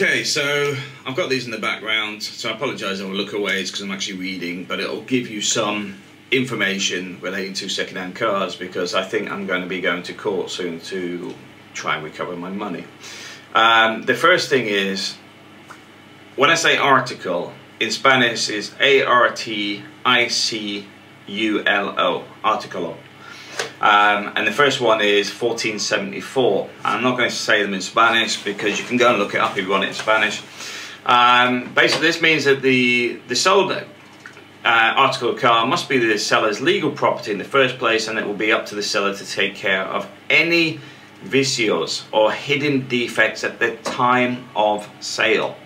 Okay, so I've got these in the background, so I apologise I will look away because I'm actually reading, but it'll give you some information relating to second-hand cars because I think I'm going to be going to court soon to try and recover my money. The first thing is, when I say article, in Spanish is A-R-T-I-C-U-L-O, articulo. And the first one is 1474. I'm not going to say them in Spanish because you can go and look it up if you want it in Spanish. Basically, this means that the sold article of car must be the seller's legal property in the first place, and it will be up to the seller to take care of any vicios or hidden defects at the time of sale.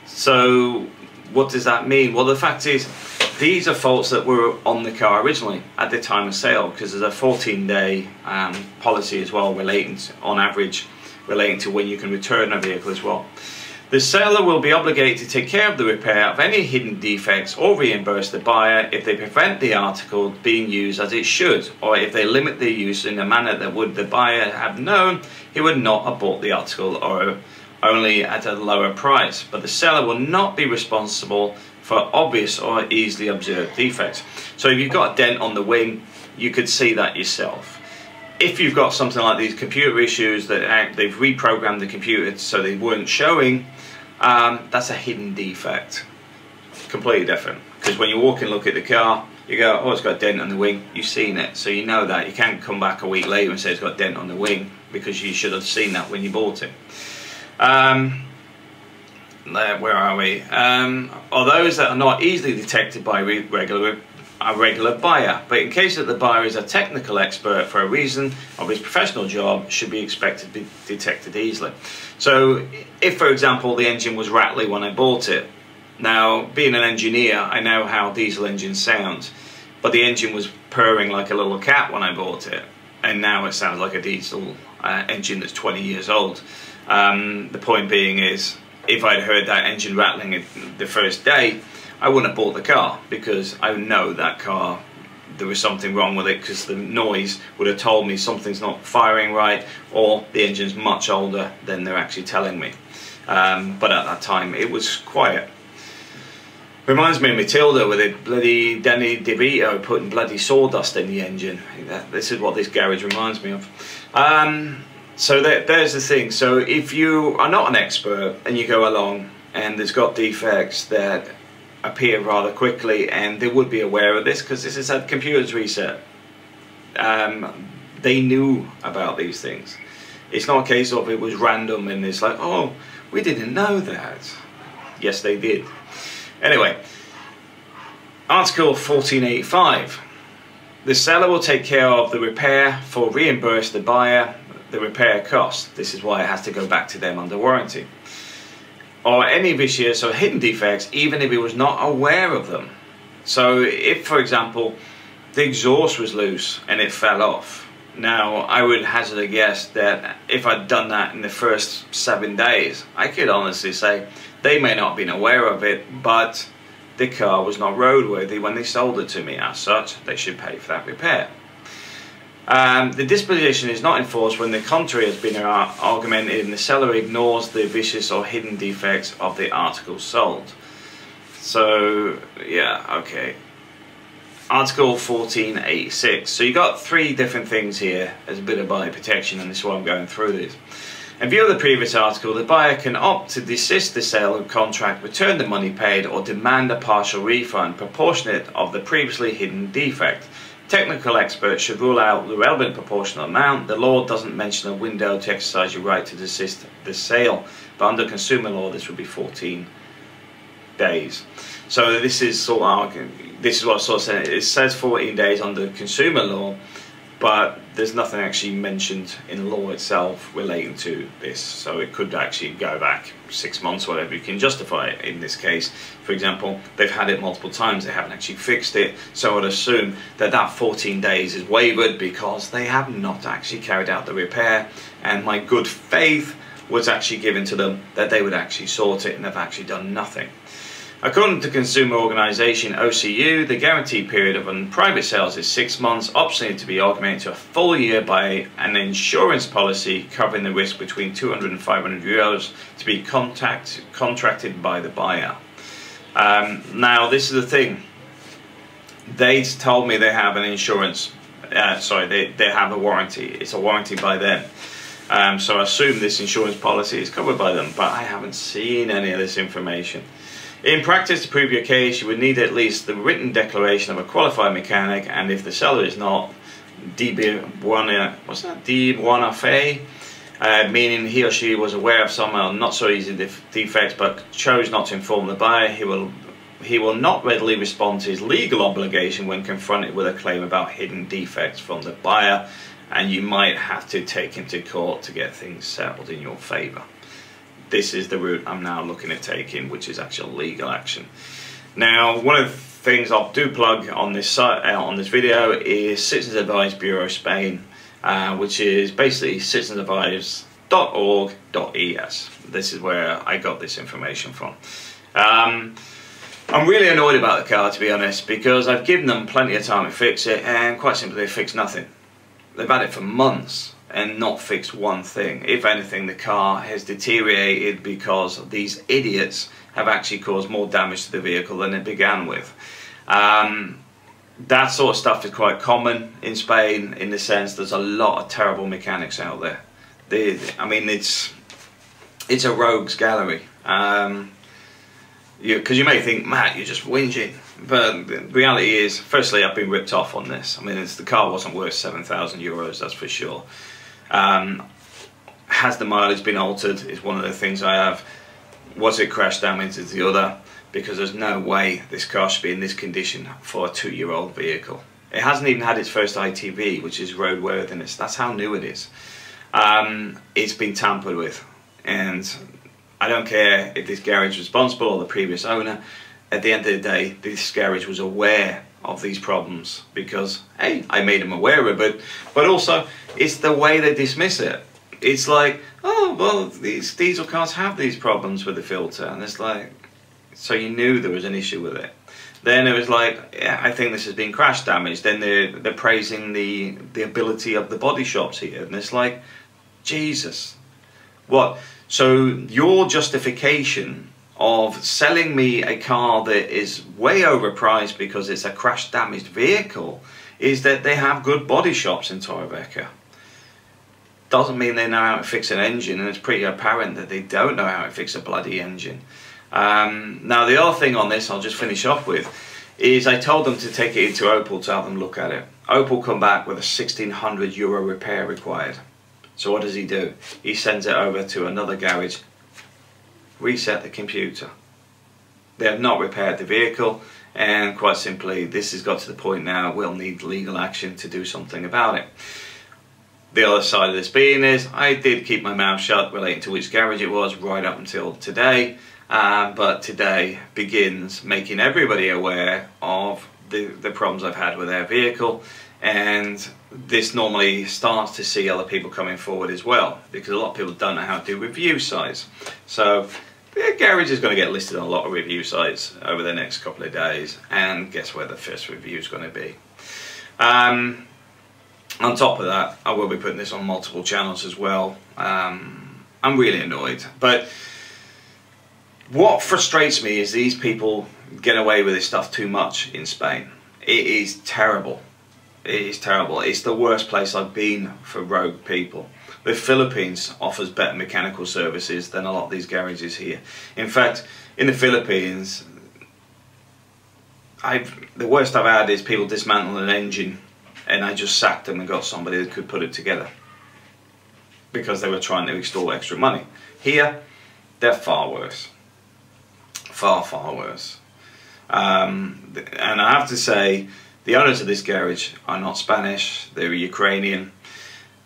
So what does that mean? Well, the fact is, these are faults that were on the car originally at the time of sale, because there's a 14-day policy as well, relating to, on average, relating to when you can return a vehicle as well. The seller will be obligated to take care of the repair of any hidden defects or reimburse the buyer if they prevent the article being used as it should, or if they limit their use in a manner that would the buyer have known he would not have bought the article or only at a lower price. But the seller will not be responsible for obvious or easily observed defects. So if you've got a dent on the wing, you could see that yourself. If you've got something like these computer issues that they've reprogrammed the computer so they weren't showing, that's a hidden defect. Completely different. Because when you walk and look at the car, you go, oh, it's got a dent on the wing. You've seen it, so you know that. You can't come back a week later and say it's got a dent on the wing, because you should have seen that when you bought it. Where are we? Are those that are not easily detected by a regular buyer, but in case that the buyer is a technical expert for a reason of his professional job, should be expected to be detected easily. So if, for example, the engine was rattly when I bought it, now being an engineer, I know how diesel engines sound, but the engine was purring like a little cat when I bought it, and now it sounds like a diesel engine that's 20 years old. The point being is, if I'd heard that engine rattling the first day, I wouldn't have bought the car, because I know that car, there was something wrong with it, because the noise would have told me something's not firing right, or the engine's much older than they're actually telling me. But at that time it was quiet. Reminds me of Matilda with a bloody Danny DeVito putting bloody sawdust in the engine. This is what this garage reminds me of. So there's the thing. So if you are not an expert and you go along and there's got defects that appear rather quickly, and they would be aware of this because this is a computer's reset, they knew about these things. It's not a case of it was random and it's like, oh, we didn't know that. Yes, they did. Anyway, Article 1485. The seller will take care of the repair for reimburse the buyer the repair cost. This is why it has to go back to them under warranty. Or any vicious or hidden defects, even if he was not aware of them. So if, for example, the exhaust was loose and it fell off, now I would hazard a guess that if I'd done that in the first 7 days, I could honestly say they may not have been aware of it, but the car was not roadworthy when they sold it to me. As such, they should pay for that repair. The disposition is not enforced when the contrary has been argumented and the seller ignores the vicious or hidden defects of the article sold. So, yeah, okay. Article 1486. So you got 3 different things here as a bit of buyer protection, and this is why I'm going through this. In view of the previous article, the buyer can opt to desist the sale of contract, return the money paid, or demand a partial refund proportionate of the previously hidden defect. Technical experts should rule out the relevant proportional amount. The law doesn't mention a window to exercise your right to desist the sale, but under consumer law this would be 14 days. So this is sort of, this is what I sort of saying. It says 14 days under consumer law, but there's nothing actually mentioned in the law itself relating to this. So it could actually go back 6 months, whatever. You can justify it in this case. For example, they've had it multiple times, they haven't actually fixed it, so I'd assume that that 14 days is wavered because they have not actually carried out the repair, and my good faith was actually given to them that they would actually sort it, and they've actually done nothing. According to consumer organisation OCU, the guarantee period of private sales is 6 months, optionally to be augmented to a full year by an insurance policy covering the risk between 200 and 500 euros to be contracted by the buyer. Now, this is the thing. They told me they have an insurance, they have a warranty. It's a warranty by them. So I assume this insurance policy is covered by them, but I haven't seen any of this information. In practice, to prove your case, you would need at least the written declaration of a qualified mechanic, and if the seller is not de bona fide, meaning he or she was aware of some not so easy defects but chose not to inform the buyer, he will not readily respond to his legal obligation when confronted with a claim about hidden defects from the buyer, and you might have to take him to court to get things settled in your favour. This is the route I'm now looking at taking, which is actual legal action. Now, one of the things I'll do plug on this site, on this video, is Citizens Advice Bureau Spain, which is basically citizensadvice.org.es. This is where I got this information from. I'm really annoyed about the car, to be honest, because I've given them plenty of time to fix it, and quite simply they fixed nothing. They've had it for months and not fixed one thing. If anything, the car has deteriorated because these idiots have actually caused more damage to the vehicle than it began with. That sort of stuff is quite common in Spain, in the sense there's a lot of terrible mechanics out there. I mean, it's a rogues gallery. Because you may think, Matt, you're just whinging, but the reality is, firstly, I've been ripped off on this. I mean, the car wasn't worth 7,000 euros, that's for sure. Has the mileage been altered is one of the things I have. Was it crash damage is the other, because there's no way this car should be in this condition for a 2-year-old vehicle. It hasn't even had its first ITV, which is roadworthiness. That's how new it is. It's been tampered with, and I don't care if this garage was responsible or the previous owner. At the end of the day, this garage was aware of these problems because, hey, I made them aware of it, but also it's the way they dismiss it. It's like, oh, well, these diesel cars have these problems with the filter, and it's like, so you knew there was an issue with it. Then it was like, yeah, I think this has been crash damage. Then they're praising the ability of the body shops here, and it's like, Jesus, what? So your justification of selling me a car that is way overpriced because it's a crash damaged vehicle is that they have good body shops in Torrevieja. Doesn't mean they know how to fix an engine, and it's pretty apparent that they don't know how to fix a bloody engine. Now the other thing on this I'll just finish off with is I told them to take it into Opel to have them look at it. Opel come back with a €1,600 repair required. So what does he do? He sends it over to another garage, reset the computer. They have not repaired the vehicle, and quite simply this has got to the point now we'll need legal action to do something about it. The other side of this being is I did keep my mouth shut relating to which garage it was right up until today, but today begins making everybody aware of the problems I've had with their vehicle, and this normally starts to see other people coming forward as well, because a lot of people don't know how to do review sites. So the garage is going to get listed on a lot of review sites over the next couple of days, and guess where the first review is going to be. On top of that, I will be putting this on multiple channels as well. I'm really annoyed, but what frustrates me is these people get away with this stuff too much in Spain. It is terrible. It is terrible. It's the worst place I've been for rogue people. The Philippines offers better mechanical services than a lot of these garages here. In fact, in the Philippines, the worst I've had is people dismantling an engine, and I just sacked them and got somebody that could put it together because they were trying to extort extra money. Here, they're far worse. Far, far worse. And I have to say, the owners of this garage are not Spanish, they're Ukrainian.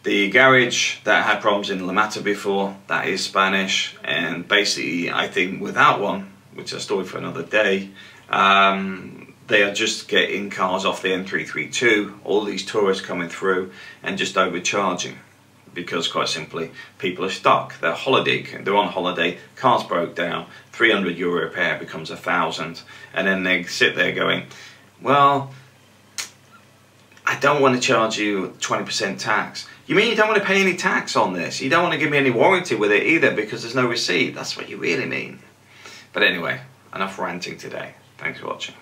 The garage that had problems in La Mata before, that is Spanish, and basically I think without one, which is a story for another day, they are just getting cars off the M332, all these tourists coming through and just overcharging. because quite simply people are stuck. They're on holiday, cars broke down, €300 repair becomes 1,000, and then they sit there going, well, I don't want to charge you 20% tax. You mean you don't want to pay any tax on this? You don't want to give me any warranty with it either because there's no receipt? That's what you really mean. But anyway, enough ranting today. Thanks for watching.